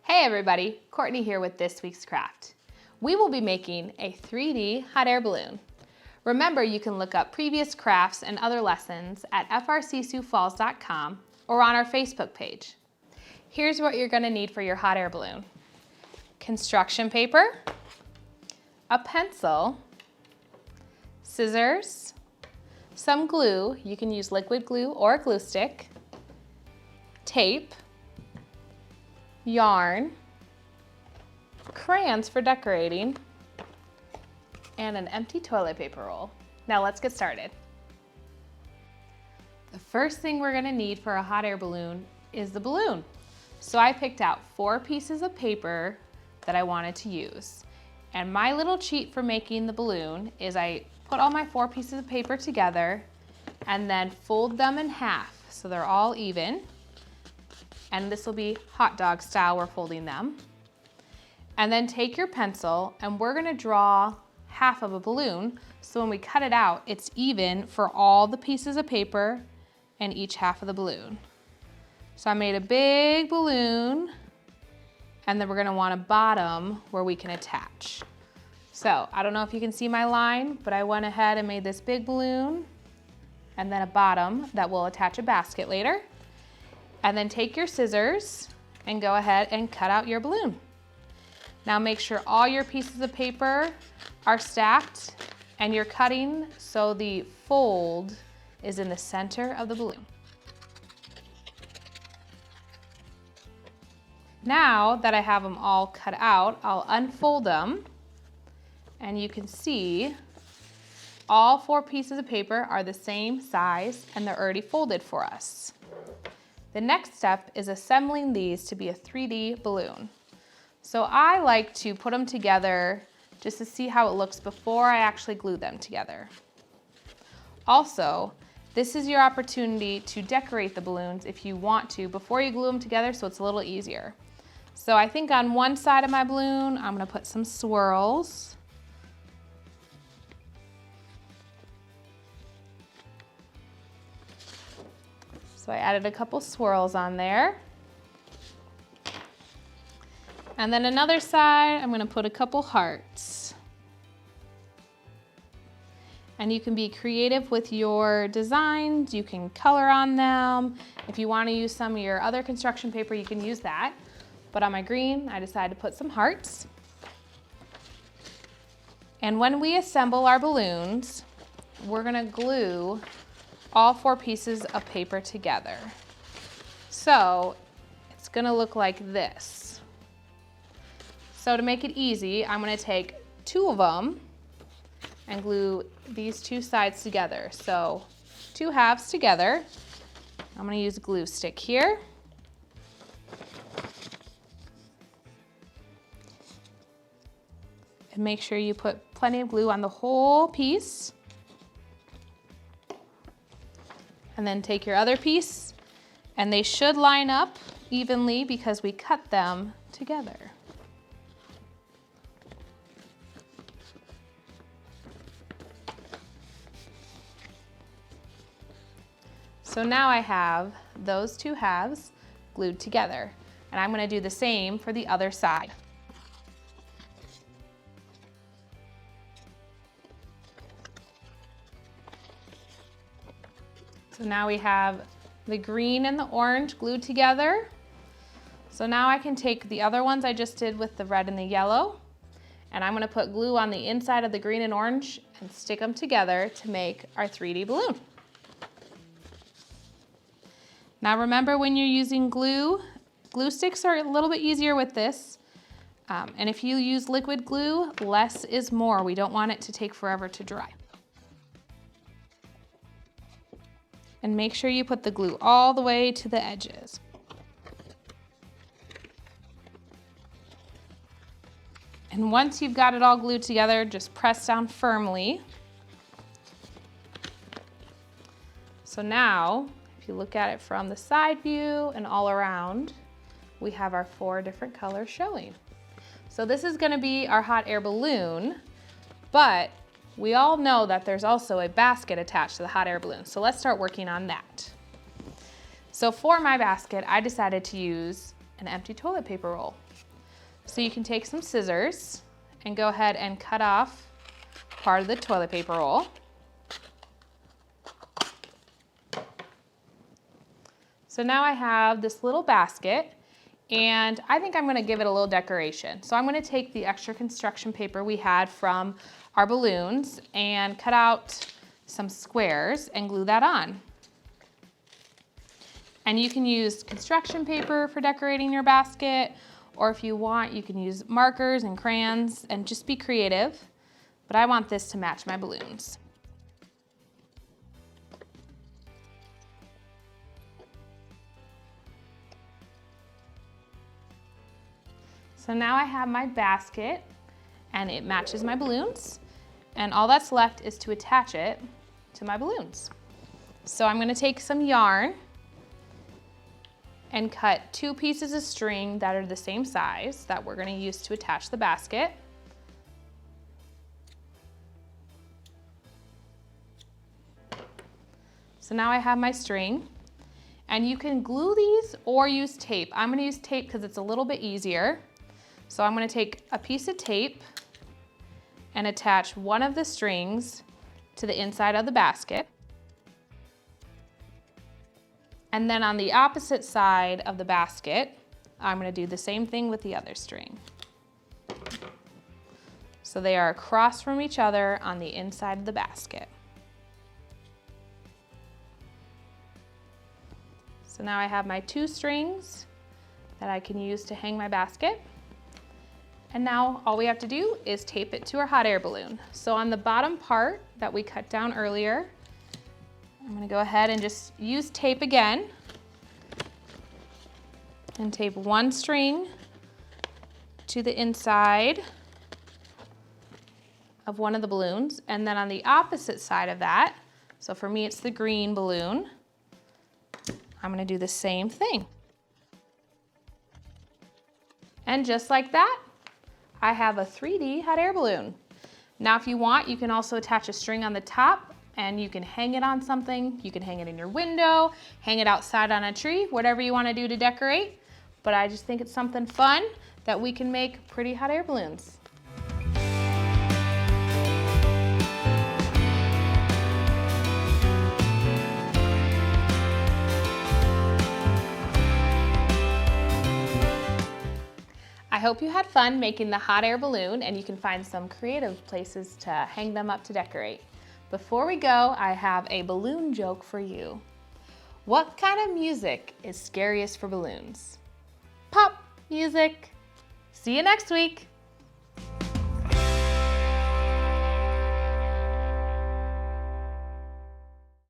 Hey everybody, Courtney here with this week's craft. We will be making a 3D hot air balloon. Remember, you can look up previous crafts and other lessons at frcsiouxfalls.com or on our Facebook page. Here's what you're gonna need for your hot air balloon. Construction paper, a pencil, scissors, some glue, you can use liquid glue or a glue stick, tape, yarn, crayons for decorating, and an empty toilet paper roll. Now let's get started. The first thing we're gonna need for a hot air balloon is the balloon. So I picked out 4 pieces of paper that I wanted to use. And my little cheat for making the balloon is I put all my 4 pieces of paper together and then fold them in half so they're all even. And this will be hot dog style, we're folding them. And then take your pencil and we're gonna draw half of a balloon, so when we cut it out, it's even for all the pieces of paper and each half of the balloon. So I made a big balloon, and then we're gonna want a bottom where we can attach. So I don't know if you can see my line, but I went ahead and made this big balloon and then a bottom that will attach a basket later. And then take your scissors and go ahead and cut out your balloon. Now make sure all your pieces of paper are stacked and you're cutting so the fold is in the center of the balloon. Now that I have them all cut out, I'll unfold them and you can see all 4 pieces of paper are the same size and they're already folded for us. The next step is assembling these to be a 3D balloon. So I like to put them together just to see how it looks before I actually glue them together. Also, this is your opportunity to decorate the balloons if you want to before you glue them together, so it's a little easier. So I think on one side of my balloon, I'm gonna put some swirls. So I added a couple swirls on there. And then another side, I'm gonna put a couple hearts. And you can be creative with your designs, you can color on them. If you wanna use some of your other construction paper, you can use that. But on my green, I decided to put some hearts. And when we assemble our balloons, we're gonna glue all 4 pieces of paper together. So it's gonna look like this. So to make it easy, I'm gonna take 2 of them and glue these 2 sides together. So 2 halves together. I'm gonna use a glue stick here. And make sure you put plenty of glue on the whole piece. And then take your other piece, and they should line up evenly because we cut them together. So now I have those 2 halves glued together, and I'm gonna do the same for the other side. So now we have the green and the orange glued together. So now I can take the other ones I just did with the red and the yellow, and I'm gonna put glue on the inside of the green and orange and stick them together to make our 3D balloon. Now remember, when you're using glue sticks are a little bit easier with this. And if you use liquid glue, less is more. We don't want it to take forever to dry. And make sure you put the glue all the way to the edges. And once you've got it all glued together, just press down firmly. So now, if you look at it from the side view and all around, we have our 4 different colors showing. So this is gonna be our hot air balloon, but we all know that there's also a basket attached to the hot air balloon. So let's start working on that. So for my basket, I decided to use an empty toilet paper roll. So you can take some scissors and go ahead and cut off part of the toilet paper roll. So now I have this little basket, and I think I'm gonna give it a little decoration. So I'm gonna take the extra construction paper we had from our balloons and cut out some squares and glue that on. And you can use construction paper for decorating your basket, or if you want, you can use markers and crayons and just be creative. But I want this to match my balloons. So now I have my basket and it matches my balloons, and all that's left is to attach it to my balloons. So I'm gonna take some yarn and cut 2 pieces of string that are the same size that we're gonna use to attach the basket. So now I have my string, and you can glue these or use tape. I'm gonna use tape because it's a little bit easier. So I'm gonna take a piece of tape and attach one of the strings to the inside of the basket. And then on the opposite side of the basket, I'm gonna do the same thing with the other string. So they are across from each other on the inside of the basket. So now I have my 2 strings that I can use to hang my basket. And now all we have to do is tape it to our hot air balloon. So on the bottom part that we cut down earlier, I'm gonna go ahead and just use tape again and tape 1 string to the inside of one of the balloons. And then on the opposite side of that, so for me it's the green balloon, I'm gonna do the same thing. And just like that, I have a 3D hot air balloon. Now if you want, you can also attach a string on the top and you can hang it on something. You can hang it in your window, hang it outside on a tree, whatever you want to do to decorate. But I just think it's something fun that we can make pretty hot air balloons. I hope you had fun making the hot air balloon, and you can find some creative places to hang them up to decorate. Before we go, I have a balloon joke for you. What kind of music is scariest for balloons? Pop music. See you next week.